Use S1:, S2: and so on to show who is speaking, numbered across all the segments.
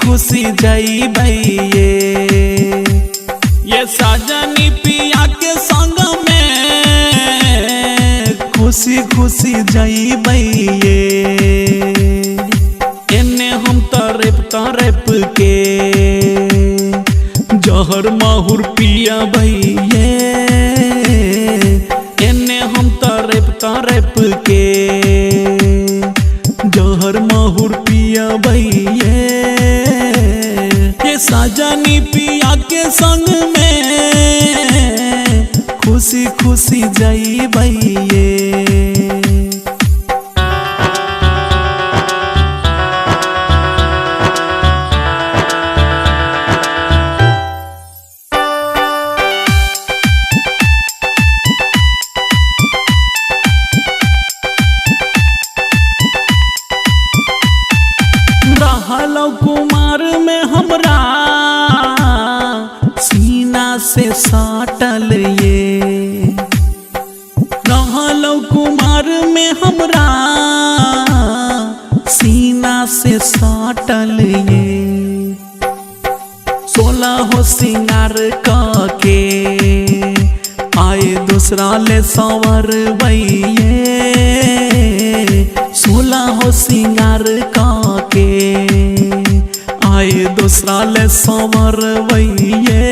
S1: खुशी जाइबे ये साजनी पिया के संग में खुशी खुशी जाइबे एने हम तरप के जहर माहुर पिया भैये एने हम तरप के जहर माहुर पिया भैये ये साजनी पिया के संग में खुशी खुशी जाइबे कुमार में हमरा सीना से साटल ये रहलो कुमार में हमरा सीना से साटल ये 16 हो सिंगार के आए दूसरा ले सवर भैये 16 हो सिंगार के आए दूसरा ले सवर भैये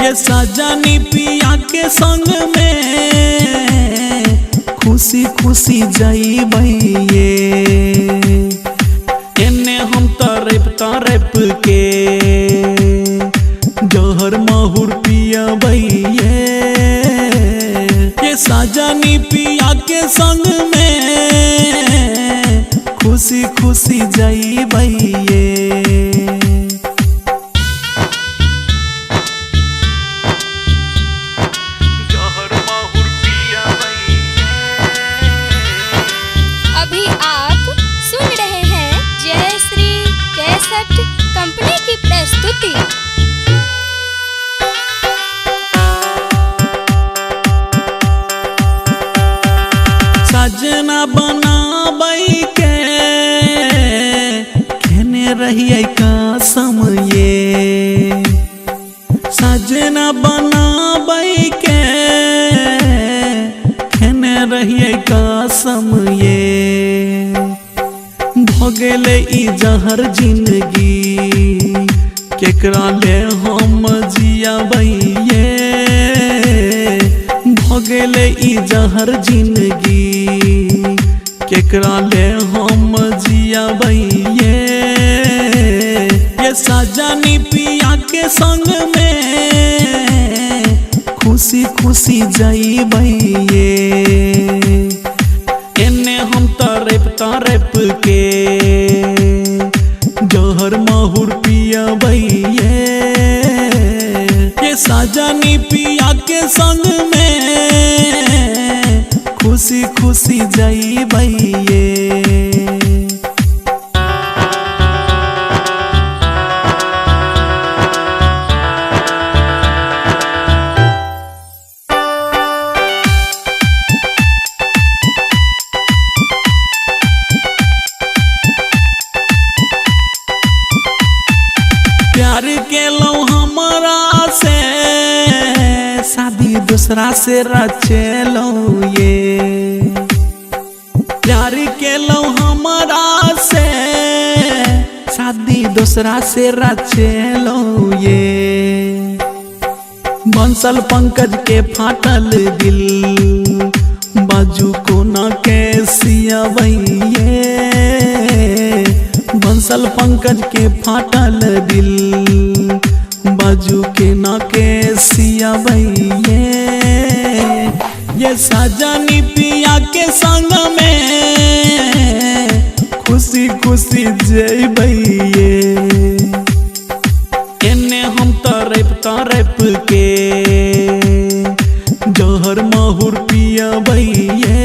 S1: ये साजनी पिया के संग में खुशी खुशी जाइबे एने हम तरप के जहर माहुर पिया भैये ये साजनी पिया के संग में खुशी खुशी जाइबे जहर माहुर पिया
S2: अभी आप सुन रहे हैं जयश्री कैसेट कंपनी की प्रस्तुति।
S1: सजना बनाबै के खेने रहिए कसम ये सजना बनाबै के खेने रहिए कसम ये भोगले ई जहर जिंदगी केकरा ले हम जियाबै भोगले ई जहर जिंदगी केकरा ले हम जियाबै ये साजनी पिया के संग में खुशी खुशी जाइबे एने हम तरप के जहर माहुर पिया भैये ये साजनी पिया के संग में खुशी खुशी जाइबे प्यार के लो हमारा से शादी दूसरा से रचेलो ये प्यार के लो हमारा से शादी दूसरा से रचेलो ये बंसल पंकज के फाटल दिल बाजू को न के सियाबै बंसल पंकज के फाटल दिल बाजू के न के सियाबै ये साजनी पिया के संग में खुशी खुशी जइबै एने हम तरप के जहर माहुर पियाबै ये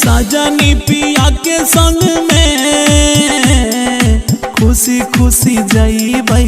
S1: साजनी पिया के संग में खुशी खुशी जइबै।